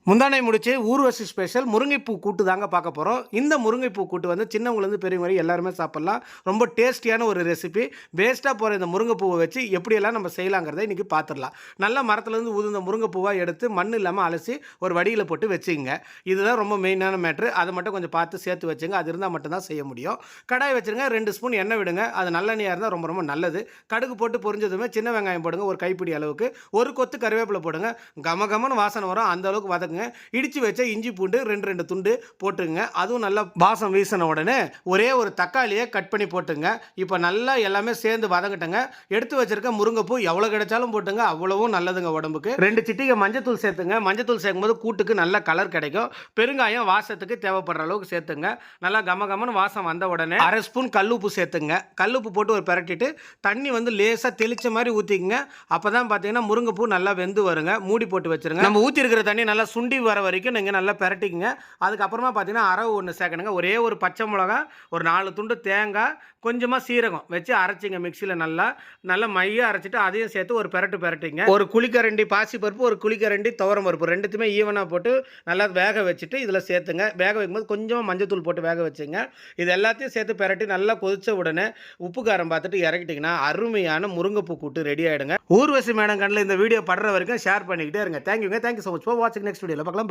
முந்தானை முடிச்சு ஊர்வசி ஸ்பெஷல் முருங்கைப்பூ கூட்டு தாங்க பார்க்க போகிறோம். இந்த முருங்கைப்பூ கூட்டு வந்து சின்னவங்கலேருந்து பெரியவங்க வரை எல்லாருமே சாப்பிட்லாம். ரொம்ப டேஸ்டியான ஒரு ரெசிபி. வேஸ்ட்டாக போகிற இந்த முருங்கைப்பூவை வச்சு எப்படியெல்லாம் நம்ம செய்யலாங்கிறத இன்றைக்கி பார்த்துடலாம். நல்ல மரத்துலேருந்து உதிர்ந்த முருங்கைப்பூவாக எடுத்து மண் இல்லாமல் அலசி ஒரு வடியில் போட்டு வச்சுங்க. இதுதான் ரொம்ப மெயினான மேட்ரு. அதை மட்டும் கொஞ்சம் பார்த்து சேர்த்து வச்சுங்க. அது இருந்தால் மட்டும்தான் செய்ய முடியும். கடாய் வச்சுருங்க, 2 ஸ்பூன் எண்ணெய் விடுங்க. அது நல்லெண்ணெயாக இருந்தால் ரொம்ப ரொம்ப நல்லது. கடுகு போட்டு பொரிஞ்சதுமே சின்ன வெங்காயம் போடுங்க, ஒரு கைப்பிடி அளவுக்கு. ஒரு கொத்து கருவேப்பிலை போடுங்க. கமகமன்னு வாசனை வரும், அந்த அளவுக்கு வதக்குங்க. இடிச்சு வச்ச இஞ்சி பூண்டு 2 துண்டு போட்டுங்க. அதுவும் நல்லா வாசம் வீசின உடனே ஒரே ஒரு தக்காளியை கட் பண்ணி போட்டுங்க. இப்போ நல்லா எல்லாமே சேர்ந்து வதங்கட்டுங்க. எடுத்து வச்சிருக்க முருங்கைப்பூ எவ்வளோ கிடைச்சாலும் போட்டுங்க, அவ்வளவும் நல்லதுங்க உடம்புக்கு. 2 சிட்டிகை மஞ்சத்தூள் சேர்த்துங்க. மஞ்சத்தூள் சேர்க்கும்போது கூட்டுக்கு நல்ல கலர் கிடைக்கும். பெருங்காயம் வாசத்துக்கு தேவைப்படுற அளவுக்கு சேர்த்துங்க. நல்லா கமகமன்னு வாசம் வந்த உடனே 1/2 ஸ்பூன் கல்லுப்பு சேர்த்துங்க. கல்லுப்பு போட்டு ஒரு பிரட்டிட்டு தண்ணி வந்து லேசாக தெளிச்ச மாதிரி ஊற்றிக்கங்க. அப்போ தான் பார்த்தீங்கன்னா முருங்கைப்பூ நல்லா வெந்து வருங்க. மூடி போட்டு வச்சிருங்க. நம்ம ஊற்றி இருக்கிற தண்ணி நல்லா சுண்டி வர வரைக்கும் நீங்கள் நல்லா பிரட்டிக்குங்க. அதுக்கப்புறமா பார்த்தீங்கன்னா அரவு ஒன்று சேர்க்கணுங்க. ஒரே ஒரு பச்சை மிளகா, ஒரு 4 துண்டு தேங்காய், கொஞ்சமாக சீரகம் வச்சு அரைச்சிங்க மிக்சியில். நல்லா மையாக அரைச்சிட்டு அதையும் சேர்த்து ஒரு பிரட்டிங்க. ஒரு குழிக்கரண்டி பாசிப்பருப்பு, ஒரு குழிக்கரண்டி துவரம் பருப்பு, ரெண்டுத்துமே ஈவனாக போட்டு நல்லா வேக வச்சுட்டு இதில் சேர்த்துங்க. வேக வைக்கும்போது கொஞ்சமாக மஞ்சத்தூள் போட்டு வேக வச்சுங்க. இது எல்லாத்தையும் சேர்த்து பிரட்டி நல்லா கொதிச்ச உடனே உப்பு காரம் பார்த்துட்டு இறக்கிட்டிங்கன்னா அருமையான முருங்கைப்பூ கூட்டு ரெடி ஆகிடுங்க. ஊர்வசி மேடம் கண்ணில் இந்த வீடியோ படுற வரைக்கும் ஷேர் பண்ணிக்கிட்டே இருங்க. தேங்க்யூங்க. தேங்க்யூ ஸோ மச் ஃபார் வாட்சிங். நெக்ஸ்ட் வீடியோவில் பார்க்கலாம்.